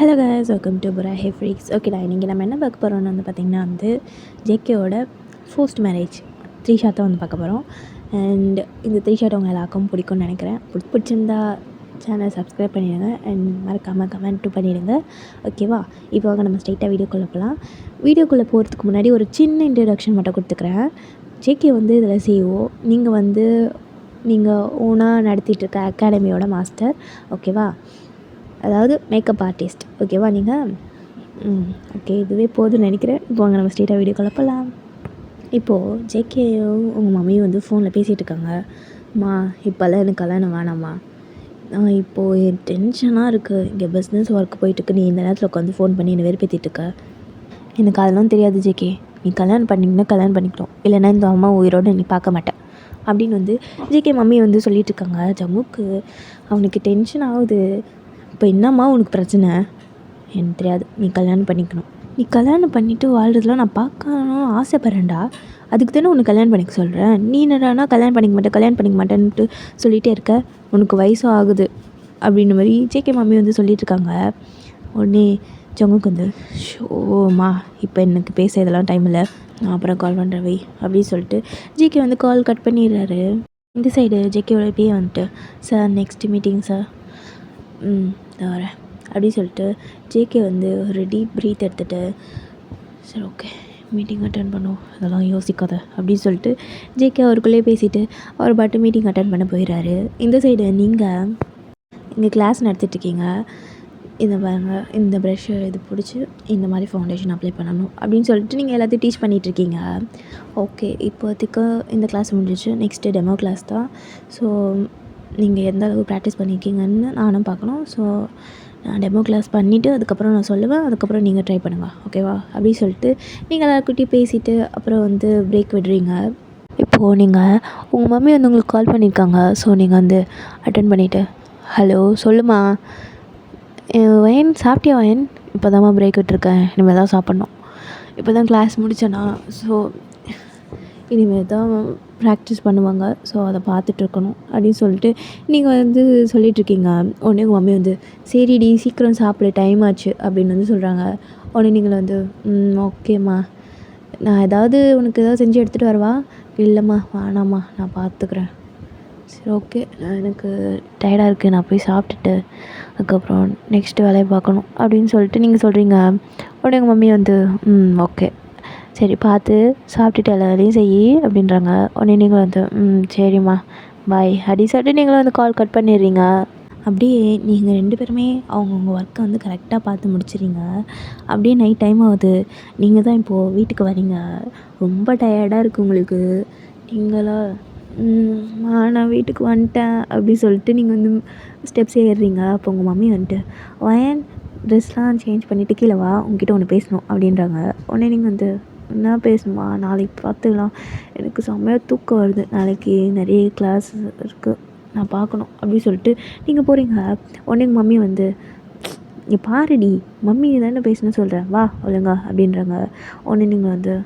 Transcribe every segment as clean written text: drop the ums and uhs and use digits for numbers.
Hello guys, welcome to புராஹே freaks. ஓகேடா, இன்றைக்கி நம்ம என்ன பார்க்க போகிறோம்னு பார்த்திங்கன்னா ஜேகேவோட ஃபர்ஸ்ட் மேரேஜ் த்ரீஷாத்தை பார்க்க போகிறோம். அண்ட் இந்த த்ரீஷாட் உங்கள் எல்லாருக்கும் பிடிக்கும்னு நினைக்கிறேன். பிடிச்சிருந்தா சேனல் சப்ஸ்கிரைப் பண்ணிடுங்க அண்ட் மறக்காமல் கமெண்ட்டும் பண்ணிவிடுங்க. ஓகேவா, இப்போ நம்ம ஸ்ட்ரைட்டாக வீடியோக்குள்ளே போகலாம். வீடியோக்குள்ளே போகிறதுக்கு முன்னாடி ஒரு சின்ன இன்ட்ரடக்ஷன் மட்டும் கொடுத்துக்கிறேன். ஜேகே இதில் சிஇஓ. நீங்கள் ஓனாக நடத்திட்டுருக்க அகாடமியோட மாஸ்டர். ஓகேவா, அதாவது மேக்கப் ஆர்டிஸ்ட். ஓகேவா, நீங்கள் ஓகே, இதுவே போதும்னு நினைக்கிறேன். இப்போ நம்ம ஸ்ட்ரெயிட்டாக வீடியோ போகலாம். இப்போது ஜேகேயும் உங்கள் மம்மியும் ஃபோனில் பேசிகிட்டு இருக்காங்க. அம்மா, இப்போல்லாம் எனக்கு கல்யாணம் வேணாம்மா, இப்போது என் டென்ஷனாக இருக்குது, இங்கே பிஸ்னஸ் ஒர்க் போயிட்டுருக்கு, நீ இந்த நேரத்தில் உட்காந்து ஃபோன் பண்ணி என்னை வெறுப்பேற்றிட்டு இருக்க. எனக்கு அதெல்லாம் தெரியாது ஜேகே, நீ கல்யாணம் பண்ணிங்கன்னா கல்யாணம் பண்ணிக்கிட்டோம், இல்லைன்னா இந்த அம்மா உயிரோடு நீ பார்க்க மாட்டேன் அப்படின்னு ஜேகே மம்மி சொல்லிகிட்டு இருக்காங்க. ஜம்முக்கு அவனுக்கு டென்ஷன் ஆகுது. இப்போ என்னம்மா உனக்கு பிரச்சனை? எனக்கு தெரியாது, நீ கல்யாணம் பண்ணிக்கணும், நீ கல்யாணம் பண்ணிவிட்டு வாழ்கிறதுலாம் நான் பார்க்கணும் ஆசைப்பட்றேன்டா, அதுக்கு தானே உனக்கு கல்யாணம் பண்ணிக்க சொல்கிறேன். நீ என்னடானா கல்யாணம் பண்ணிக்க மாட்டேன்ட்டு சொல்லிகிட்டே இருக்க, உனக்கு வயசும் ஆகுது அப்படின்ற மாதிரி ஜேகே மம்மி சொல்லிகிட்டு இருக்காங்க. உடனே ஜங்குக்கு ஷோமா, இப்போ எனக்கு பேச இதெல்லாம் டைம் இல்லை, நான் அப்புறம் கால் பண்ணுறேன் வை அப்படின்னு சொல்லிட்டு ஜேகே கால் கட் பண்ணிடுறாரு. இந்த சைடு ஜேகேவோட பேயே சார் நெக்ஸ்ட் மீட்டிங் சார், வரேன் அப்படின்னு சொல்லிட்டு ஜேகே ஒரு டீப் ப்ரீத் எடுத்துகிட்டு சரி ஓகே மீட்டிங் அட்டன் பண்ணுவோம், அதெல்லாம் யோசிக்காத அப்படின்னு சொல்லிட்டு ஜேகே அவருக்குள்ளேயே பேசிவிட்டு அவர் பாட்டு மீட்டிங் அட்டன் பண்ண போயிடுறாரு. இந்த சைடு நீங்கள் இங்கே கிளாஸ் நடத்திட்டுருக்கீங்க. இந்த பாருங்க, இந்த ப்ரஷ்ஷை இது பிடிச்சி இந்த மாதிரி ஃபவுண்டேஷன் அப்ளை பண்ணணும் அப்படின்னு சொல்லிட்டு நீங்கள் எல்லாத்தையும் டீச் பண்ணிகிட்ருக்கீங்க. ஓகே, இப்போதைக்கு இந்த கிளாஸ் முடிஞ்சிச்சு, நெக்ஸ்ட்டு டெமோ கிளாஸ் தான். ஸோ நீங்கள் எந்த அளவுக்கு ப்ராக்டிஸ் பண்ணியிருக்கீங்கன்னு நானும் பார்க்கணும். ஸோ நான் டெமோ கிளாஸ் பண்ணிவிட்டு அதுக்கப்புறம் நான் சொல்லுவேன், அதுக்கப்புறம் நீங்கள் ட்ரை பண்ணுங்கள். ஓகேவா அப்படின்னு சொல்லிட்டு நீங்கள் எல்லாருக்கிட்டையும் பேசிவிட்டு அப்புறம் பிரேக் விடுறீங்க. இப்போது நீங்கள் உங்கள் மம்மி உங்களுக்கு கால் பண்ணியிருக்காங்க. ஸோ நீங்கள் அட்டன் பண்ணிவிட்டு ஹலோ சொல்லுமா, வயன் சாப்பிட்டியா வயன், இப்போ தான்மா பிரேக் விட்டுருக்கேன், இனிமேல் தான் சாப்பிட்ணும், இப்போ தான் கிளாஸ் முடித்தேன்னா, ஸோ இனிமேல் தான் ப்ராக்டிஸ் பண்ணுவாங்க, ஸோ அதை பார்த்துட்ருக்கணும் அப்படின்னு சொல்லிட்டு நீங்கள் சொல்லிகிட்ருக்கீங்க. உடனே உங்கள் மம்மி சரிடி சீக்கிரம் சாப்பிடு, டைம் ஆச்சு அப்படின்னு சொல்கிறாங்க. உடனே நீங்கள் ஓகேம்மா, நான் ஏதாவது உனக்கு ஏதாவது செஞ்சு எடுத்துகிட்டு வரவா? இல்லைம்மா வேணாம்மா, நான் பார்த்துக்குறேன். சரி ஓகே, எனக்கு டயர்டாக இருக்குது, நான் போய் சாப்பிட்டுட்டு அதுக்கப்புறம் நெக்ஸ்ட்டு வேலையை பார்க்கணும் அப்படின்னு சொல்லிட்டு நீங்கள் சொல்கிறீங்க. உடனே உங்கள் மம்மி ஓகே சரி பார்த்து சாப்பிட்டுட்டு எல்லா வேலையும் செய் அப்படின்றாங்க. உடனே நீங்கள் சரிம்மா பாய் அப்படி சொல்லிட்டு நீங்களும் கால் கட் பண்ணிடுறீங்க. அப்படியே நீங்கள் 2 பேருமே அவங்கவுங்க ஒர்க்கை கரெக்டாக பார்த்து முடிச்சிடுறீங்க. அப்படியே நைட் டைம் ஆகுது. நீங்கள் தான் இப்போது வீட்டுக்கு வரீங்க. ரொம்ப டயர்டாக இருக்குது உங்களுக்கு. நீங்களா நான் வீட்டுக்கு வந்துட்டேன் அப்படி சொல்லிட்டு நீங்கள் ஸ்டெப்ஸ் ஏறுறீங்க. அப்போ உங்கள் மம்மி வயன் ட்ரெஸ்லாம் சேஞ்ச் பண்ணிவிட்டு கீழே வா, உங்ககிட்ட ஒன்று பேசணும் அப்படின்றாங்க. உடனே நீங்கள் என்ன பேசணுமா, நாளைக்கு பார்த்துக்கலாம், எனக்கு செம்மையாக தூக்கம் வருது, நாளைக்கு நிறைய கிளாஸ் இருக்குது, நான் பார்க்கணும் அப்படின்னு சொல்லிட்டு நீங்கள் போகிறீங்க. உடனே எங்கள் மம்மி இங்கே பாருடி, மம்மி தானே பேசணும்னு சொல்கிறேன், வா ஒழுங்கா அப்படின்றாங்க. உடனே நீங்கள்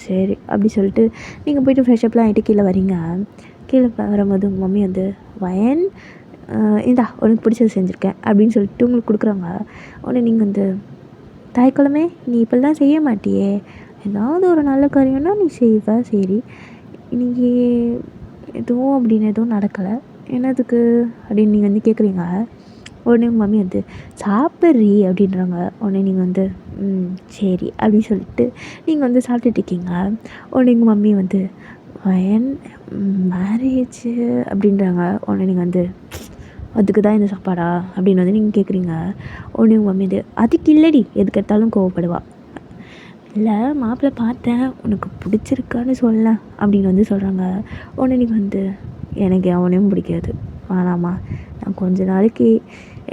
சரி அப்படி சொல்லிட்டு நீங்கள் போய்ட்டு ஃப்ரெஷ்அப்லாம் ஆகிட்டு கீழே வரீங்க. கீழே வரும்போது உங்கள் மம்மி வயன் இந்தா உனக்கு பிடிச்சது செஞ்சுருக்கேன் அப்படின்னு சொல்லிட்டு உங்களுக்கு கொடுக்குறாங்க. உடனே நீங்கள் தாய்க்குழமே, நீ இப்படிலாம் செய்ய மாட்டியே, ஏதாவது ஒரு நல்ல காரியம்னா நீ செய்வ, சரி இன்றைக்கி எதுவும் நடக்கலை, என்னதுக்கு அப்படின்னு நீங்கள் கேட்குறீங்க. உடனே உங்கள் மம்மி சாப்பிட்றி அப்படின்றாங்க. உடனே நீங்கள் சரி அப்படின்னு சொல்லிட்டு நீங்கள் சாப்பிட்டுட்ருக்கீங்க. உடனே எங்கள் மம்மி வயன் மேரேஜ் அப்படின்றாங்க. உடனே நீங்கள் அதுக்கு தான் இந்த சாப்பாடா அப்படின்னு நீங்கள் கேட்குறீங்க. உடனே உங்கள் மம்மி அதுக்கு இல்லடி, எதுக்கு எடுத்தாலும் கோவப்படுவா, இல்லை மாப்பிள்ளை பார்த்தேன், உனக்கு பிடிச்சிருக்கான்னு சொல்ல அப்படின்னு சொல்கிறாங்க. உடனே நீங்கள் எனக்கு அவனையும் பிடிக்காது, வேணாம்மா, நான் கொஞ்ச நாளைக்கு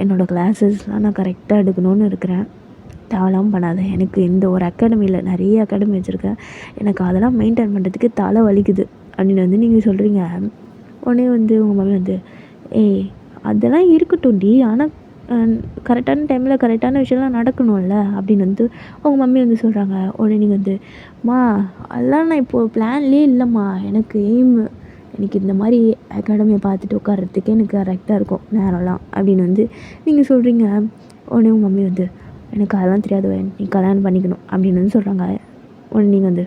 என்னோடய கிளாஸஸ்லாம் நான் கரெக்டாக எடுக்கணும்னு இருக்கிறேன், தேவலாம் பண்ணாத, எனக்கு இந்த ஒரு அகாடமியில் நிறைய அகாடமி வச்சுருக்கேன், எனக்கு அதெல்லாம் மெயின்டைன் பண்ணுறதுக்கு தலை வலிக்குது அப்படின்னு நீங்கள் சொல்கிறீங்க. உடனே உங்கள் மம்மி ஏய் அதெல்லாம் இருக்கட்டும்டி, ஆனால் கரெக்டான டைமில் கரெக்டான விஷயம்லாம் நடக்கணும்ல அப்படின்னு உங்கள் மம்மி சொல்கிறாங்க. உடனே நீங்கள் அதெல்லாம் நான் இப்போது பிளான்லேயே இல்லைம்மா, எனக்கு எய்மு, எனக்கு இந்த மாதிரி அகாடமியை பார்த்துட்டு உட்கார்றதுக்கே எனக்கு கரெக்டாக இருக்கும் நேரம்லாம் அப்படின்னு நீங்கள் சொல்கிறீங்க. உடனே உங்கள் மம்மி வந்து எனக்கு அதெல்லாம் தெரியாது, நீ கல்யாணம் பண்ணிக்கணும் அப்படின்னு வந்து சொல்கிறாங்க. உடனே நீங்கள் வந்து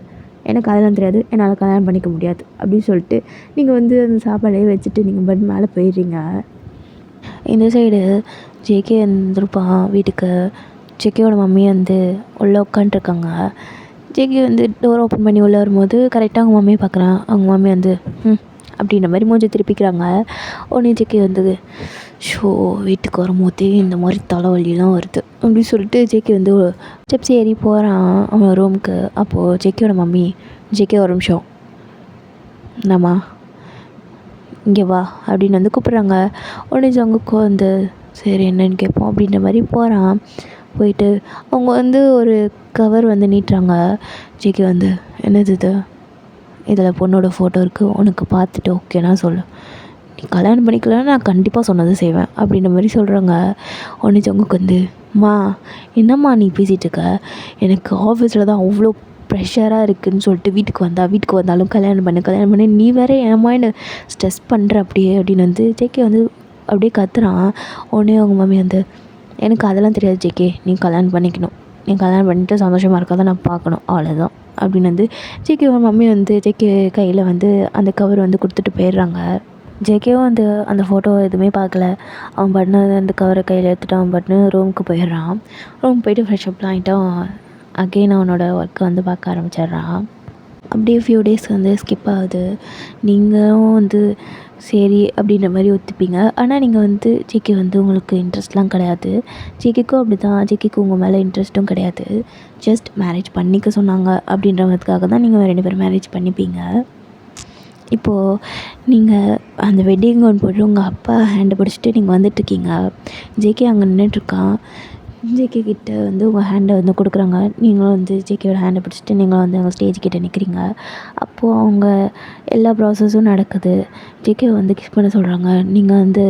எனக்கு அதெல்லாம் தெரியாது, என்னால் கல்யாணம் பண்ணிக்க முடியாது அப்படின்னு சொல்லிட்டு நீங்கள் வந்து அந்த சாப்பாடையே வச்சுட்டு நீங்கள் பெட் மேலே போயிடுறீங்க. இந்த சைடு ஜேகே வந்துருப்பான் வீட்டுக்கு. ஜேகேவோட மம்மி வந்து உள்ளே உட்காண்ட்ருக்காங்க. ஜேகே வந்து டோர் ஓப்பன் பண்ணி உள்ளே வரும்போது கரெக்டாக அவங்க மம்மியை பார்க்குறான். அவங்க மம்மி வந்து அப்படின்ற மாதிரி மூஞ்சி திருப்பிக்கிறாங்க. உடனே ஜேகே வந்து ஷோ வீட்டுக்கு வரும்போதே இந்த மாதிரி தலைவலிலாம் வருது அப்படின்னு சொல்லிட்டு ஜேகே வந்து ஸ்டெப்ஸ் ஏறி போகிறான் அவன் ரூமுக்கு. அப்போது ஜேகேவோட மம்மி ஜேகே ஒரு நிமிஷம் என்னம்மா இங்கே வா அப்படின்னு வந்து கூப்பிட்றாங்க. உடனே ஜங்குக்கோ வந்து சரி என்னன்னு கேட்போம் அப்படின்ற மாதிரி போகிறான். போயிட்டு அவங்க வந்து ஒரு கவர் வந்து நீட்டுறாங்க. ஜேகே வந்து என்னது இது, இதில் பொண்ணோட ஃபோட்டோ இருக்குது, உனக்கு பார்த்துட்டு ஓகேனா சொல்லு, நீ கல்யாணம் பண்ணிக்கலன்னா நான் கண்டிப்பாக சொன்னதை செய்வேன் அப்படின்ற மாதிரி சொல்கிறாங்க. உடனே ஜங்குக்கு வந்து மா என்னம்மா நீ பேசிகிட்டு இருக்க, எனக்கு ஆஃபீஸில் தான் அவ்வளோ ப்ரெஷராக இருக்குதுன்னு சொல்லிட்டு வீட்டுக்கு வந்தாலும் கல்யாணம் பண்ணு நீ வேறு என் மைண்டு ஸ்ட்ரெஸ் பண்ணுற அப்படியே அப்படின்னு வந்து ஜேகே வந்து அப்படியே கத்துறான். உடனே அவங்க மம்மி வந்து எனக்கு அதெல்லாம் தெரியாது ஜேகே, நீ கல்யாணம் பண்ணிக்கணும், நீ கல்யாணம் பண்ணிட்டு சந்தோஷமாக இருக்காதான் நான் பார்க்கணும், அவ்வளோதான் அப்படின்னு வந்து ஜேகே மம்மி வந்து ஜேகே கையில் வந்து அந்த கவர் வந்து கொடுத்துட்டு போயிடுறாங்க. ஜேகேவும் வந்து அந்த ஃபோட்டோ எதுவுமே பார்க்கல. அவன் பட்னு அந்த கவரை கையில் எடுத்துகிட்டு அவன் பட்னு ரூமுக்கு போயிடுறான். ரூம் போயிட்டு ஃப்ரெஷ்அப்லாம் ஆகிட்டு அகெயின் அவனோட ஒர்க்கை வந்து பார்க்க ஆரம்பிச்சிட்றான். அப்படியே ஃபியூ டேஸ் வந்து ஸ்கிப் ஆகுது. நீங்களும் வந்து சரி அப்படின்ற மாதிரி ஒத்துப்பீங்க. ஆனால் நீங்கள் வந்து ஜேகே வந்து உங்களுக்கு இன்ட்ரெஸ்ட்லாம் கிடையாது. ஜேகேக்கும் அப்படி தான், ஜேகேக்கு உங்கள் மேலே இன்ட்ரெஸ்ட்டும் கிடையாது. ஜஸ்ட் மேரேஜ் பண்ணிக்க சொன்னாங்க அப்படின்றதுக்காக தான் நீங்கள் 2 பேரும் மேரேஜ் பண்ணிப்பீங்க. இப்போது நீங்கள் அந்த வெட்டிங் கவுன் போட்டு உங்கள் அப்பா ஹேண்டை பிடிச்சிட்டு நீங்கள் வந்துட்டுருக்கீங்க. ஜேகே அங்கே நின்றுட்டுருக்கான். ஜேகே கிட்டே வந்து உங்கள் ஹேண்டை வந்து கொடுக்குறாங்க. நீங்களும் வந்து ஜேகேயோட ஹேண்டை பிடிச்சிட்டு நீங்களும் வந்து அவங்க ஸ்டேஜ் கிட்டே நிற்கிறீங்க. அப்போது அவங்க எல்லா ப்ராசஸும் நடக்குது. ஜேகே வந்து கிஸ் பண்ண சொல்கிறாங்க. நீங்கள் வந்து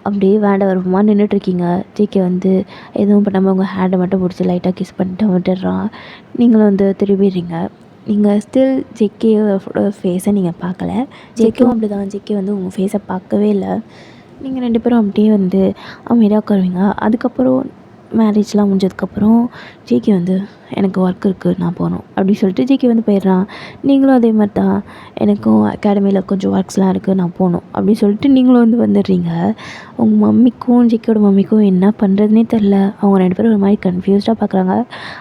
அப்படியே வேண்ட வருமா நின்றுட்டுருக்கீங்க. ஜேகே வந்து எதுவும் பண்ணாமல் உங்கள் ஹேண்டை மட்டும் பிடிச்சி லைட்டாக கிஸ் பண்ணிட்டு விட்டுடுறான். நீங்களும் வந்து திரும்பிடுறீங்க. நீங்கள் ஸ்டில் ஜேகேயோட ஃபேஸை நீங்கள் பார்க்கல. ஜேகேவும் அப்படி தான். ஜேகே வந்து உங்கள் ஃபேஸை பார்க்கவே இல்லை. நீங்கள் 2 பேரும் அப்படியே வந்து அமைதியாக உட்காருவீங்க. அதுக்கப்புறம் மேரேஜ்லாம் முடிஞ்சதுக்கப்புறம் ஜேகே வந்து எனக்கு ஒர்க் இருக்குது நான் போகணும் அப்படின்னு சொல்லிட்டு ஜேகே வந்து போயிடுறான். நீங்களும் அதே மாதிரி தான், எனக்கும் அகாடமியில் கொஞ்சம் ஒர்க்ஸ்லாம் இருக்குது நான் போகணும் அப்படின்னு சொல்லிட்டு நீங்களும் வந்து வந்துடுறீங்க. உங்கள் மம்மிக்கும் ஜேகேயோட மம்மிக்கும் என்ன பண்ணுறதுனே தெரில. அவங்க 2 பேரும் ஒரு மாதிரி கன்ஃபியூஸ்டாக பார்க்குறாங்க.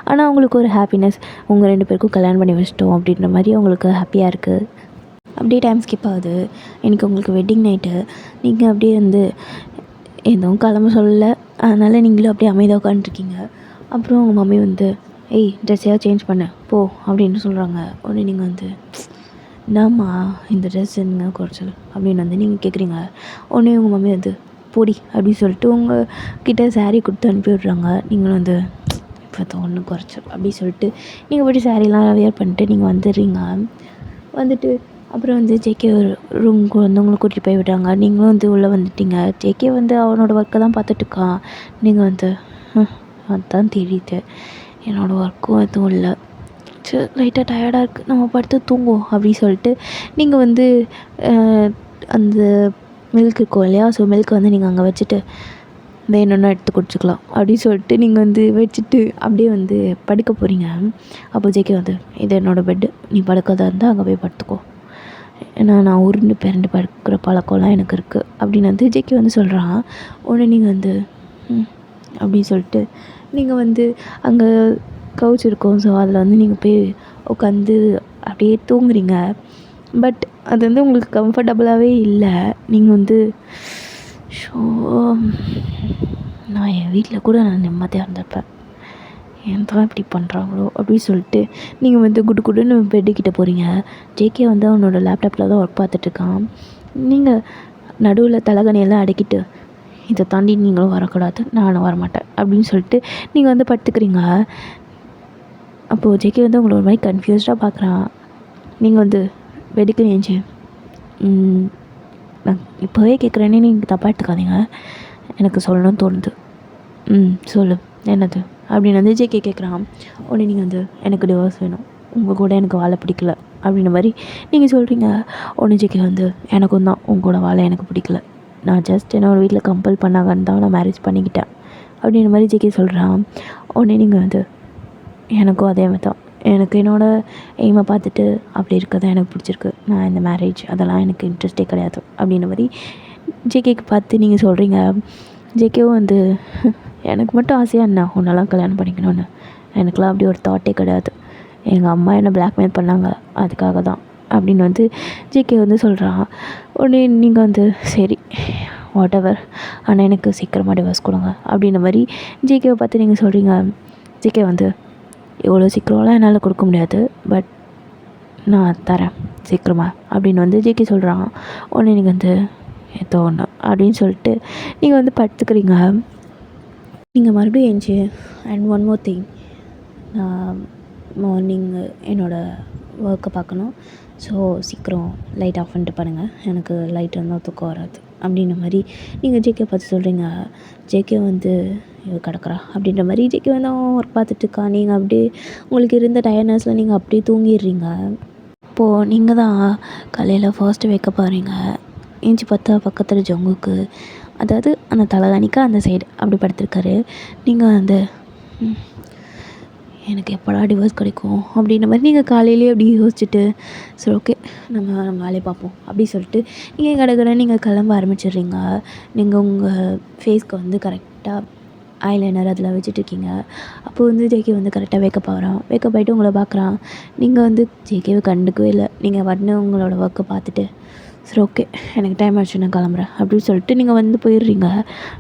ஆனால் அவங்களுக்கு ஒரு ஹாப்பினஸ், உங்கள் 2 பேருக்கும் கல்யாணம் பண்ணி வச்சிட்டோம் அப்படின்ற மாதிரி அவங்களுக்கு ஹாப்பியாக இருக்குது. அப்படியே டைம் ஸ்கிப் ஆகுது. இன்றைக்கி உங்களுக்கு வெட்டிங் நைட்டு. நீங்கள் அப்படியே வந்து எதுவும் கிளம்ப சொல்லலை, அதனால் நீங்களும் அப்படியே அமைதியாக உட்காந்துருக்கீங்க. அப்புறம் உங்கள் மம்மி வந்து ஏய் ட்ரெஸ்ஸையாக சேஞ்ச் பண்ணு போ அப்படின்னு சொல்கிறாங்க. உடனே நீங்கள் வந்து என்னம்மா இந்த ட்ரெஸ் என்ன குறைச்சல் அப்படின்னு வந்து நீங்கள் கேட்குறீங்க. உடனே உங்கள் மம்மி வந்து போடி அப்படின்னு சொல்லிட்டு உங்கள் கிட்டே சாரீ கொடுத்து அனுப்பி விட்றாங்க. நீங்களும் வந்து இப்போ ஒன்று குறைச்சல் அப்படின்னு சொல்லிட்டு நீங்கள் போய்ட்டு சாரீலாம் வியர் பண்ணிட்டு நீங்கள் வந்துடுறீங்க. வந்துட்டு அப்புறம் வந்து ஜேகே ஒரு ரூமுக்கு வந்து உங்களை கூட்டிகிட்டு போய் விடுறாங்க. நீங்களும் வந்து உள்ளே வந்துட்டீங்க. ஜேகே வந்து அவனோட ஒர்க்கை தான் பார்த்துட்ருக்கான். நீங்கள் வந்து அதுதான் தெரியுது, என்னோடய ஒர்க்கும் எதுவும் இல்லை, சரி லைட்டாக டயர்டாக இருக்குது, நம்ம படுத்து தூங்குவோம் அப்படின்னு சொல்லிட்டு நீங்கள் வந்து அந்த மில்க் இருக்கும் இல்லையா, ஸோ மில்க் வந்து நீங்கள் அங்கே வச்சுட்டு வேணும்னா எடுத்து குடிச்சிக்கலாம் அப்படின்னு சொல்லிட்டு நீங்கள் வந்து வச்சுட்டு அப்படியே வந்து படுக்க போகிறீங்க. அப்போ ஜேகே வந்து இது என்னோடய பெட்டு, நீ படுக்கிறதா இருந்தால் அங்கே போய் படுத்துக்கோ, ஏன்னா நான் உருண்டு பிறண்டு படுக்கிற பழக்கம்லாம் எனக்கு இருக்குது அப்படின்னு வந்து ஜேகே வந்து சொல்கிறான். உடனே நீங்கள் வந்து அப்படின்னு சொல்லிட்டு நீங்கள் வந்து அங்கே கவுச் இருக்கும், ஸோ அதில் வந்து நீங்கள் போய் உட்காந்து அப்படியே தூங்குறீங்க. பட் அது வந்து உங்களுக்கு கம்ஃபர்டபுளாகவே இல்லை. நீங்கள் வந்து ஷோ நான் என் வீட்டில் கூட நான் நிம்மதியாக இருந்திருப்பேன், ஏன் தான் இப்படி பண்ணுறாங்களோ அப்படின்னு சொல்லிட்டு நீங்கள் வந்து குடுன்னு பெட்டுக்கிட்ட போகிறீங்க. ஜேகே வந்து அவனோட லேப்டாப்பில் தான் ஒர்க் பார்த்துட்ருக்கான். நீங்கள் நடுவில் தலகணியெல்லாம் அடக்கிட்டு இதை தாண்டி நீங்களும் வரக்கூடாது, நானும் வரமாட்டேன் அப்படின்னு சொல்லிட்டு நீங்கள் வந்து படுத்துக்கிறீங்க. அப்போது ஜேகே வந்து உங்களை ஒரு மாதிரி கன்ஃபியூஸ்டாக பார்க்குறான். நீங்கள் வந்து வெடிக்க ஏஞ்சி நான் இப்போவே கேட்குறேன்னே நீங்கள் தப்பாக எடுத்துக்காதீங்க, எனக்கு சொல்லணும்னு தோணுது, சொல்லு என்னது அப்படின்னு வந்து ஜேகே கேட்குறான். உடனே நீங்கள் வந்து எனக்கு டிவோர்ஸ் வேணும், உங்கள் கூட எனக்கு வாழ பிடிக்கல அப்படின்ற மாதிரி நீங்கள் சொல்கிறீங்க. உடனே ஜேகே வந்து எனக்கும் தான் உங்கள் கூட வாழ எனக்கு பிடிக்கல, நான் ஜஸ்ட் என்னோடய வீட்டில் கம்பல் பண்ணாங்கன்னு தான் நான் மேரேஜ் பண்ணிக்கிட்டேன் அப்படின்ற மாதிரி ஜேகே சொல்கிறான். உடனே நீங்கள் வந்து எனக்கும் அதே மாதிரி தான், எனக்கு என்னோடய எய்மை பார்த்துட்டு அப்படி இருக்க தான் எனக்கு பிடிச்சிருக்கு, நான் இந்த மேரேஜ் அதெல்லாம் எனக்கு இன்ட்ரெஸ்ட்டே கிடையாது அப்படின்ற மாதிரி ஜேகேக்கு பார்த்து நீங்கள் சொல்கிறீங்க. ஜேகேவும் வந்து எனக்கு மட்டும் ஆசையாக என்ன உன்னெல்லாம் கல்யாணம் பண்ணிக்கணும்னு, எனக்குலாம் அப்படி ஒரு தாட்டே கிடையாது, எங்கள் அம்மா என்னை பிளாக்மெயில் பண்ணாங்க அதுக்காக தான் அப்படின்னு வந்து ஜேகே வந்து சொல்கிறான். உடனே நீங்கள் வந்து சரி வாட் எவர், ஆனால் எனக்கு சீக்கிரமாக டிவோர்ஸ் கொடுங்க அப்படின்ற மாதிரி ஜேகேவை பார்த்து நீங்கள் சொல்கிறீங்க. ஜேகே வந்து இவ்வளோ சீக்கிரம்லாம் என்னால் கொடுக்க முடியாது, பட் நான் தரேன் சீக்கிரமாக அப்படின்னு வந்து ஜேகே சொல்கிறான். உடனே நீங்கள் வந்து ஏதோ ஒன்று அப்படின்னு சொல்லிட்டு நீங்கள் வந்து படுத்துக்கிறீங்க. நீங்கள் மறுபடியும் எழுந்துச்சி அண்ட் ஒன் மோர் திங், நான் மார்னிங் என்னோடய ஒர்க்கை பார்க்கணும், ஸோ சீக்கிரம் லைட் ஆஃப் பண்ணிட்டு பண்ணுங்கள், எனக்கு லைட் இருந்தால் தூக்கம் வராது அப்படின்ற மாதிரி நீங்கள் ஜேகே பார்த்து சொல்கிறீங்க. ஜேகே வந்து கிடக்குறா அப்படின்ற மாதிரி ஜேகே வந்து அவன் ஒர்க் பார்த்துட்ருக்கா. நீங்கள் அப்படியே உங்களுக்கு இருந்த டயர்னஸில் நீங்கள் அப்படியே தூங்கிடுறீங்க. இப்போது நீங்கள் தான் காலையில் ஃபர்ஸ்ட்டு வைக்க போகிறீங்க. ஏஞ்சி பார்த்தா பக்கத்தில் ஜங்குக்கு, அதாவது அந்த தலைகாணிக்கு அந்த சைடு அப்படி படுத்திருக்காரு. நீங்கள் வந்து எனக்கு எப்படா டிவோர்ஸ் கிடைக்கும் அப்படின்ற மாதிரி நீங்கள் காலையிலேயே அப்படி யோசிச்சுட்டு சரி ஓகே நம்ம வேலையை பார்ப்போம் அப்படி சொல்லிட்டு நீங்கள் கடற்கரை நீங்கள் கிளம்ப ஆரம்பிச்சிடுறீங்க. நீங்கள் உங்கள் ஃபேஸ்க்கு வந்து கரெக்டாக ஐலைனர் அதில் வச்சுட்ருக்கீங்க. அப்போது வந்து ஜேகே வந்து கரெக்டாக வேக்கப் ஆகிறான். வேக்கப் ஆகிட்டு உங்களை பார்க்குறான். நீங்கள் வந்து ஜேகேவை கண்டுக்கவே இல்லை. நீங்கள் வடனே உங்களோட ஒர்க்கை பார்த்துட்டு சரி ஓகே எனக்கு டைம் ஆச்சு நான் கிளம்புறேன் அப்படின்னு சொல்லிட்டு நீங்கள் வந்து போயிடுறீங்க.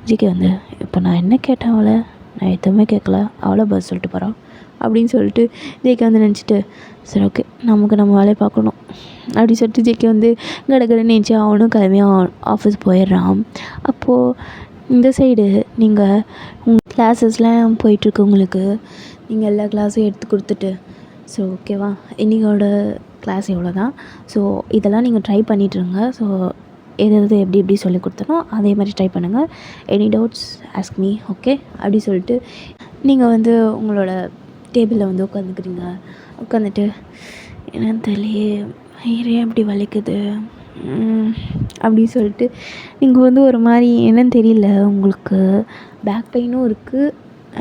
ஜேகே வந்து இப்போ நான் என்ன கேட்டேன் அவளை, நான் எதுவுமே கேட்கல, அவளை பதில் சொல்லிட்டு போகிறான் அப்படின்னு சொல்லிட்டு ஜேகே வந்து நினச்சிட்டு சரி ஓகே நமக்கு நம்ம வேலையை பார்க்கணும் அப்படின்னு சொல்லிட்டு ஜேகே வந்து கடற்கரை நினச்சி அவனும் கிளம்பி ஆஃபீஸ் போயிடுறான். அப்போது இந்த சைடு நீங்கள் உங்கள் கிளாஸஸ்லாம் போயிட்டுருக்கு, உங்களுக்கு நீங்கள் எல்லா கிளாஸும் எடுத்து கொடுத்துட்டு ஸோ ஓகேவா இன்னைக்கோட கிளாஸ் எவ்வளோ தான், ஸோ இதெல்லாம் நீங்கள் ட்ரை பண்ணிட்டுருங்க. ஸோ எது எப்படி எப்படி சொல்லி கொடுத்தனோ அதே மாதிரி ட்ரை பண்ணுங்கள். Any doubts ask me okay அப்படி சொல்லிட்டு நீங்கள் வந்து உங்களோட டேபிளில் வந்து உட்காந்துக்கிறீங்க. உட்காந்துட்டு என்னன்னு தெரியலையே வயிறே அப்படி வலிக்குது அப்படின்னு சொல்லிட்டு நீங்கள் வந்து ஒரு மாதிரி என்னன்னு தெரியல, உங்களுக்கு பேக் பெயினும் இருக்குது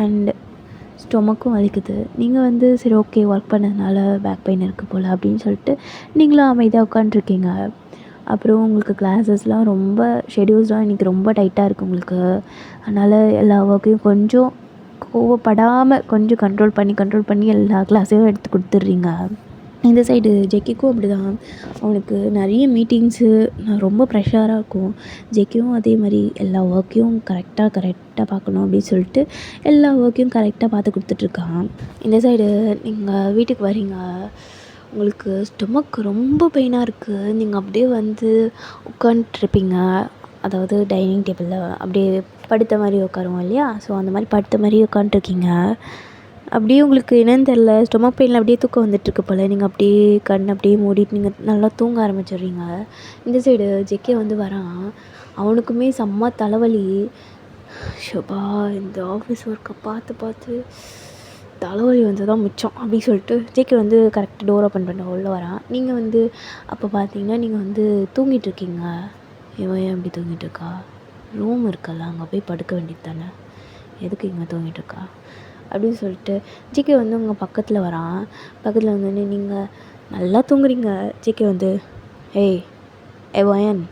அண்ட் ஸ்டொமக்கும் வலிக்குது. நீங்கள் வந்து சரி ஓகே ஒர்க் பண்ணதுனால பேக் பெயின் இருக்குது போல் அப்படின்னு சொல்லிட்டு நீங்களும் அமைதியாக உட்காண்ட்ருக்கீங்க. அப்புறம் உங்களுக்கு கிளாஸஸ்லாம் ரொம்ப ஷெடியூல்ஸ்லாம் இன்றைக்கி ரொம்ப டைட்டாக இருக்குது உங்களுக்கு. அதனால் எல்லா ஒர்க்கையும் கொஞ்சம் கோவப்படாமல் கொஞ்சம் கண்ட்ரோல் பண்ணி எல்லா கிளாஸையும் எடுத்து கொடுத்துட்றீங்க. இந்த சைடு ஜேகேக்கும் அப்படி தான், அவனுக்கு நிறைய மீட்டிங்ஸு ரொம்ப ப்ரெஷராக இருக்கும். ஜேகேவும் அதே மாதிரி எல்லா ஒர்க்கையும் கரெக்டாக பார்க்கணும் அப்படின்னு சொல்லிட்டு எல்லா ஒர்க்கையும் கரெக்டாக பார்த்து கொடுத்துட்ருக்கான். இந்த சைடு நீங்கள் வீட்டுக்கு வரீங்க, உங்களுக்கு ஸ்டொமக் ரொம்ப பெயினாக இருக்குது. நீங்கள் அப்படியே வந்து உட்காந்துட்ருப்பீங்க, அதாவது டைனிங் டேபிளில் அப்படியே படுத்த மாதிரி உட்காருவோம் இல்லையா, ஸோ அந்த மாதிரி படுத்த மாதிரி உட்காந்துட்ருக்கீங்க. அப்படியே உங்களுக்கு என்னன்னு தெரில, ஸ்டொமக் பெயினில் அப்படியே தூக்கம் வந்துட்டுருக்கு போல். நீங்கள் அப்படியே கண் அப்படியே மூடிட்டு நீங்கள் நல்லா தூங்க ஆரம்பிச்சிடுறீங்க. இந்த சைடு ஜேகே வந்து வரான், அவனுக்குமே செம்ம தலைவலி. ஷோபா இந்த ஆஃபீஸ் ஒர்க்கை பார்த்து தலைவலி வந்து தான் மிச்சம் அப்படின்னு சொல்லிட்டு ஜேகே வந்து கரெக்டாக டோர் ஓப்பன் பண்ண உள்ளே வரான். நீங்கள் வந்து அப்போ பார்த்தீங்கன்னா நீங்கள் வந்து தூங்கிட்டுருக்கீங்க. இவன் ஏன் அப்படி தூங்கிட்டுருக்கா, ரூம் இருக்கல்ல அங்கே போய் படுக்க வேண்டியது தானே, எதுக்கு இங்கே தூங்கிட்டுருக்கா அப்படின்னு சொல்லிட்டு ஜேகே வந்து உங்கள் பக்கத்தில் வரான். பக்கத்தில் வந்தோடனே நீங்கள் நல்லா தூங்குறீங்க. ஜேகே வந்து ஏய் வயன்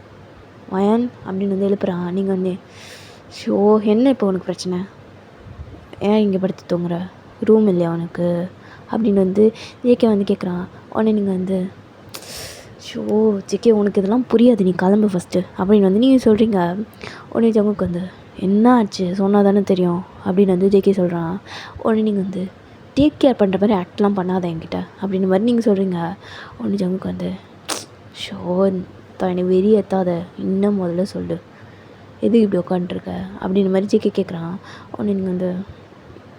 அப்படின்னு வந்து எழுப்புறான். நீங்கள் வந்து ஷோ என்ன இப்போ உனக்கு பிரச்சனை, ஏன் இங்கே படுத்து தூங்குற, ரூம் இல்லையா உனக்கு அப்படின்னு வந்து ஜேகே வந்து கேட்குறான். உடனே நீங்கள் வந்து ஷோ ஜேகே உனக்கு இதெல்லாம் புரியாது, நீ கிளம்பு ஃபஸ்ட்டு அப்படின்னு வந்து நீங்கள் சொல்கிறீங்க. உடனே ஜங்குக்கு வந்து என்ன ஆச்சு சொன்னால் தானே தெரியும் அப்படின்னு வந்து ஜேகே சொல்கிறான். உடனே நீங்கள் வந்து டேக் கேர் பண்ணுற மாதிரி ஆக்ட்லாம் பண்ணாத என்கிட்ட அப்படின்ற மாதிரி நீங்கள் சொல்கிறீங்க. உடனே ஜங்குக்கு வந்து ஷோ என்னை வெறி ஏற்றாத, இன்னும் முதல்ல சொல்லு எதுக்கு இப்படி உட்காந்துருக்க அப்படின்ற மாதிரி ஜேகே கேட்குறான். உடனே நீங்கள் வந்து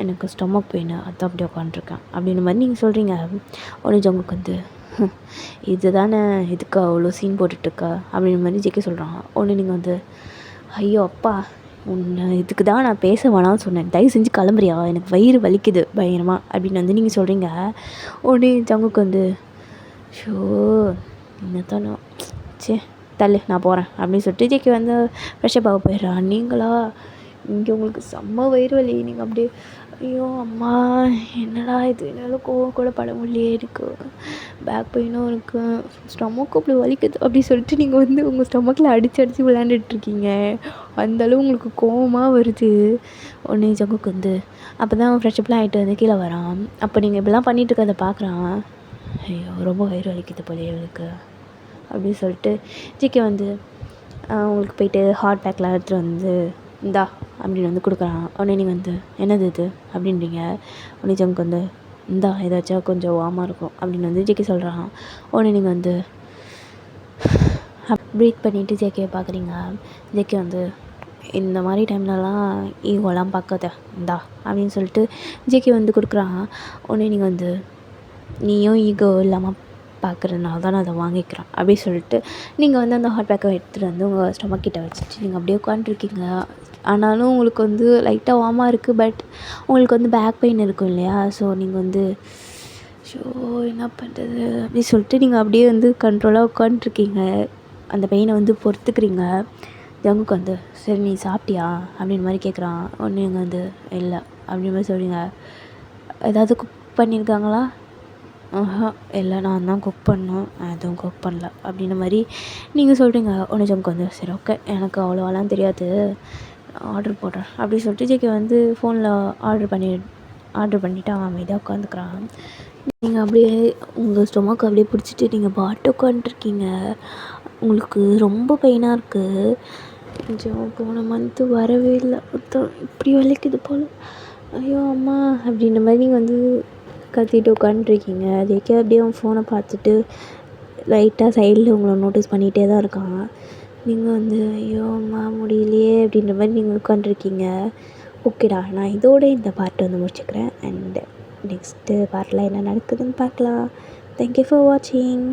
எனக்கு ஸ்டொமக் பெயின் அதான் அப்படி உட்காந்துருக்கேன் அப்படின்ற மாதிரி நீங்கள் சொல்கிறீங்க. உடனே ஜங்குக்கு வந்து இது தானே இதுக்கு அவ்வளோ சீன் போட்டுட்ருக்கா அப்படின்ற மாதிரி ஜேகே சொல்கிறான். உடனே நீங்கள் வந்து ஐயோ அப்பா உன்னை இதுக்கு தான் நான் பேச வேணாம்னு சொன்னேன், தயவு செஞ்சு கிளம்புறியா, எனக்கு வயிறு வலிக்குது பயங்கரமாக அப்படின்னு வந்து நீங்கள் சொல்கிறீங்க. உடனே ஜங்குக்கு வந்து ஷோ என்னத்தான் சே தள்ளு நான் போகிறேன் அப்படின்னு சொல்லிட்டு ஜேகே வந்து ஃப்ரெஷ்ஷப் ஆக போயிடுறான். நீங்களா இங்கே உங்களுக்கு செம்ம வயிறு வலி. நீங்கள் அப்படியே ஐயோ அம்மா என்னடா இது, என்னால் கோவம் கூட பட முடியலையே, எனக்கு பேக் பெயினும் இருக்குது, ஸ்டொமக்கும் அப்படி வலிக்குது அப்படி சொல்லிட்டு நீங்கள் வந்து உங்கள் ஸ்டொமக்கில் அடித்து விளையாண்டுட்ருக்கீங்க. அந்தளவு உங்களுக்கு கோவமாக வருது. உடனே ஜங்குக்கு வந்து அப்போ தான் ஃப்ரெஷ்அப்லாம் ஆகிட்டு வந்து கீழே வரான். அப்போ நீங்கள் இப்படிலாம் பண்ணிகிட்டு இருக்கிறத பார்க்குறான். ஐயோ ரொம்ப வயிறு வலிக்குது போலயே இவளுக்கு அப்படின்னு சொல்லிட்டு ஜிகே வந்து உங்களுக்கு போயிட்டு ஹாட் பேக்லாம் எடுத்துகிட்டு வந்து இந்தா அப்படின்னு வந்து கொடுக்குறான். உடனே நீங்கள் வந்து என்னது இது அப்படின்றீங்க. உடனே ஜங்க் வந்து இந்தா ஏதாச்சும் கொஞ்சம் வார்மாக இருக்கும் அப்படின்னு வந்து ஜேகே சொல்கிறான். உடனே நீங்கள் வந்து ப்ரீத் பண்ணிவிட்டு ஜேகேவை பார்க்குறீங்க. ஜேகே வந்து இந்த மாதிரி டைம்லலாம் ஈகோலாம் பார்க்காத இந்தா அப்படின்னு சொல்லிட்டு ஜேகே வந்து கொடுக்குறான். உடனே நீங்கள் வந்து நீயும் ஈகோ இல்லாமல் பார்க்குறதுனால தான் நான் அதை வாங்கிக்கிறேன் அப்படி சொல்லிட்டு நீங்கள் வந்து அந்த ஹாட் பேக்கை எடுத்துகிட்டு வந்து உங்கள் ஸ்டொமக் கிட்ட வச்சுட்டு நீங்கள் அப்படியே உட்காந்துருக்கீங்க. ஆனாலும் உங்களுக்கு வந்து லைட்டாக வார்மாக இருக்குது. பட் உங்களுக்கு வந்து பேக் பெயின் இருக்கும் இல்லையா, ஸோ நீங்கள் வந்து ஷோ என்ன பண்ணுறது அப்படி சொல்லிட்டு நீங்கள் அப்படியே வந்து கண்ட்ரோலாக உட்காந்துருக்கீங்க. அந்த பெயினை வந்து பொறுத்துக்கிறீங்க. ஜங்குக்கு வந்து சரி நீ சாப்பிட்டியா அப்படின்ற மாதிரி கேட்குறான். ஒன்று நீங்கள் வந்து இல்லை அப்படின்ற மாதிரி சொல்கிறீங்க. ஏதாவது குக் பண்ணியிருக்காங்களா? இல்லை நான் தான் குக் பண்ணணும், எதுவும் குக் பண்ணல அப்படின்ற மாதிரி நீங்கள் சொல்கிறீங்க. உடனே ஜங்குக்கு வந்து சரி ஓகே எனக்கு அவ்வளோவாலாம் தெரியாது, ஆர்டர் போடுறேன் அப்படி சொல்லிட்டு ஜேகே வந்து ஃபோனில் ஆர்டர் பண்ணிவிட்டு அவன் அமைதியாக உட்காந்துக்கிறான். நீங்கள் அப்படியே உங்கள் ஸ்டொமக் அப்படியே பிடிச்சிட்டு நீங்கள் பாட்டு உட்காந்துருக்கீங்க. உங்களுக்கு ரொம்ப பெயினாக இருக்குது. கொஞ்சம் போன மந்த்து வரவே இல்லை, மொத்தம் இப்படி வலிக்குது போல், ஐயோ அம்மா அப்படின்ற மாதிரி நீங்கள் வந்து கத்திட்டு உட்காந்துருக்கீங்க. ஜேகே அப்படியே அவன் ஃபோனை பார்த்துட்டு லைட்டாக சைடில் உங்களை நோட்டீஸ் பண்ணிகிட்டே தான் இருக்கான். நீங்கள் வந்து ஐயோ அம்மா முடியலையே அப்படின்ற மாதிரி நீங்கள் உட்காந்துருக்கீங்க. ஓகேடா, நான் இதோட இந்த பார்ட்டை வந்து முடிச்சுக்கிறேன். அண்ட் நெக்ஸ்ட்டு பார்ட்டில் என்ன நடக்குதுன்னு பார்க்கலாம். தேங்க்யூ ஃபார் வாட்சிங்.